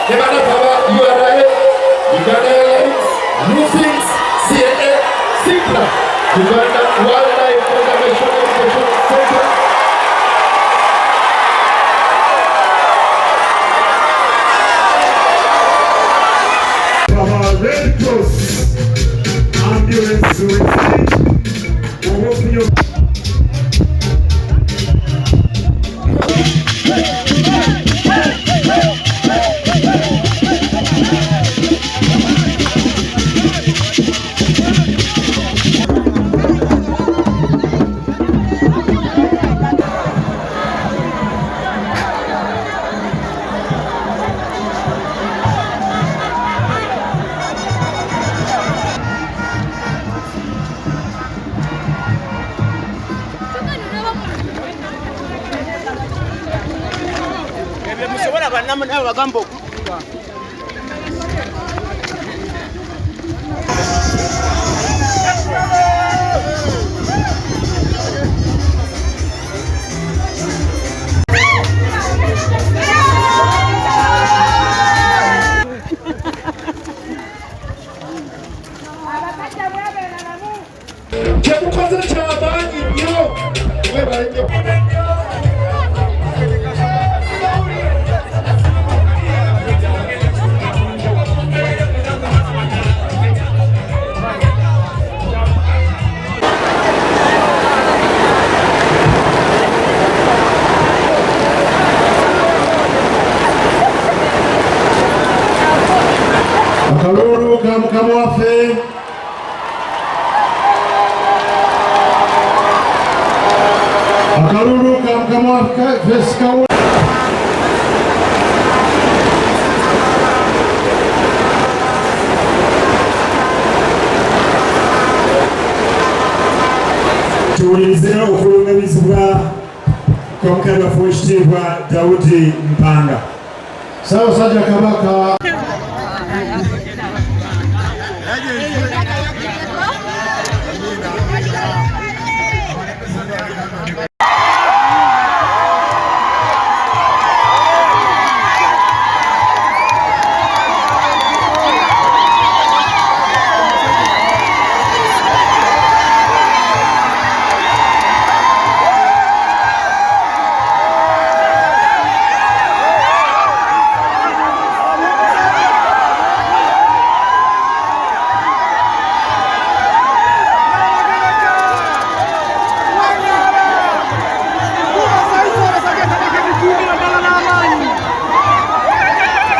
Nebana Baba, URA, Uganda Airlines, Lufix, CNA, SIPLA, Uganda Wildlife Conservation Education Center. Baba Red Cross, ambulance suicide, Wagambo Kalulu kamwafe Akalulu kamwafe feska tuwulirize okulungamizibwa kw'omukadde waffe w'ekitiibwa Daudi Mpanga. Ssaabasajja Kabaka